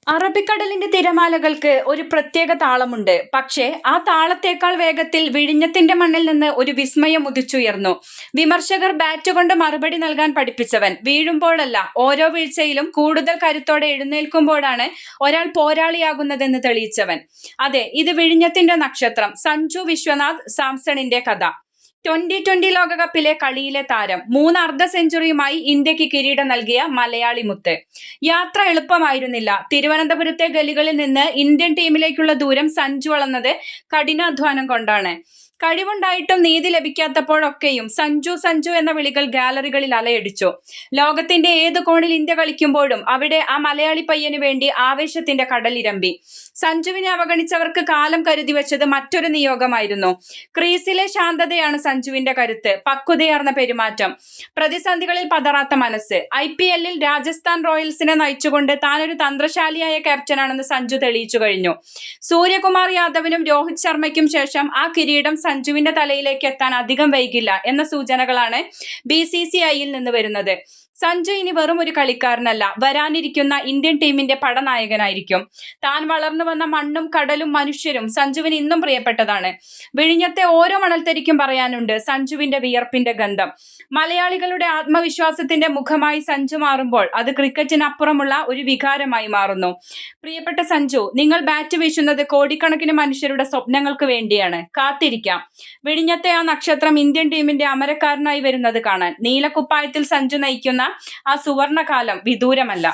അറബിക്കടലിന്റെ തിരമാലകൾക്ക് ഒരു പ്രത്യേക താളമുണ്ട്. പക്ഷേ ആ താളത്തേക്കാൾ വേഗത്തിൽ വിഴിഞ്ഞത്തിന്റെ മണ്ണിൽ നിന്ന് ഒരു വിസ്മയം ഉദിച്ചുയർന്നു. വിമർശകർ ബാറ്റ് കൊണ്ട് മറുപടി നൽകാൻ പഠിപ്പിച്ചവൻ, വീഴുമ്പോഴല്ല ഓരോ വീഴ്ചയിലും കൂടുതൽ കരുത്തോടെ എഴുന്നേൽക്കുമ്പോഴാണ് ഒരാൾ പോരാളിയാകുന്നതെന്ന് തെളിയിച്ചവൻ. അതെ, ഇത് വിഴിഞ്ഞത്തിന്റെ നക്ഷത്രം സഞ്ജു വിശ്വനാഥ് സാംസണിന്റെ കഥ. 2020 ലോകകപ്പിലെ കളിയിലെ താരം, 3 അർദ്ധ സെഞ്ചുറിയുമായി ഇന്ത്യക്ക് കിരീടം നൽകിയ മലയാളി മുത്ത്. യാത്ര എളുപ്പമായിരുന്നില്ല. തിരുവനന്തപുരത്തെ ഗലികളിൽ നിന്ന് ഇന്ത്യൻ ടീമിലേക്കുള്ള ദൂരം സഞ്ജു അളന്നത് കഠിനാധ്വാനം കൊണ്ടാണ്. കഴിവുണ്ടായിട്ടും നീതി ലഭിക്കാത്തപ്പോഴൊക്കെയും സഞ്ജു സഞ്ജു എന്ന വിളികൾ ഗാലറികളിൽ അലയടിച്ചു. ലോകത്തിന്റെ ഏത് കോണിൽ ഇന്ത്യ കളിക്കുമ്പോഴും അവിടെ ആ മലയാളി പയ്യന് വേണ്ടി ആവേശത്തിന്റെ കടലിരമ്പി. സഞ്ജുവിനെ അവഗണിച്ചവർക്ക് കാലം കരുതി വെച്ചത് മറ്റൊരു നിയോഗമായിരുന്നു. ക്രീസിലെ ശാന്തതയാണ് സഞ്ജുവിന്റെ കരുത്ത്, പക്വതയാർന്ന പെരുമാറ്റം, പ്രതിസന്ധികളിൽ പതറാത്ത മനസ്സ്. IPL-ൽ രാജസ്ഥാൻ റോയൽസിനെ നയിച്ചുകൊണ്ട് താനൊരു തന്ത്രശാലിയായ ക്യാപ്റ്റനാണെന്ന് സഞ്ജു തെളിയിച്ചു കഴിഞ്ഞു. സൂര്യകുമാർ യാദവിനും രോഹിത് ശർമ്മയ്ക്കും ശേഷം ആ കിരീടം സഞ്ജുവിന്റെ തലയിലേക്ക് എത്താൻ അധികം വൈകില്ല എന്ന സൂചനകളാണ് BCCI-ൽ നിന്ന് വരുന്നത്. സഞ്ജു ഇനി വെറും ഒരു കളിക്കാരനല്ല, വരാനിരിക്കുന്ന ഇന്ത്യൻ ടീമിന്റെ പടനായകനായിരിക്കും. താൻ വളർന്നു വന്ന മണ്ണും കടലും മനുഷ്യരും സഞ്ജുവിന് ഇന്നും പ്രിയപ്പെട്ടതാണ്. വിഴിഞ്ഞത്തെ ഓരോ മണൽത്തരിക്കും പറയാനുണ്ട് സഞ്ജുവിന്റെ വിയർപ്പിന്റെ ഗന്ധം. മലയാളികളുടെ ആത്മവിശ്വാസത്തിന്റെ മുഖമായി സഞ്ജു മാറുമ്പോൾ അത് ക്രിക്കറ്റിനപ്പുറമുള്ള ഒരു വികാരമായി മാറുന്നു. പ്രിയപ്പെട്ട സഞ്ജു, നിങ്ങൾ ബാറ്റ് വീശുന്നത് കോടിക്കണക്കിന് മനുഷ്യരുടെ സ്വപ്നങ്ങൾക്ക് വേണ്ടിയാണ്. കാത്തിരിക്കാം വിഴിഞ്ഞത്തെ ആ നക്ഷത്രം ഇന്ത്യൻ ടീമിന്റെ അമരക്കാരനായി വരുന്നത് കാണാൻ. നീലക്കുപ്പായത്തിൽ സഞ്ജു നയിക്കുന്ന ആ സുവർണകാലം വിദൂരമല്ല.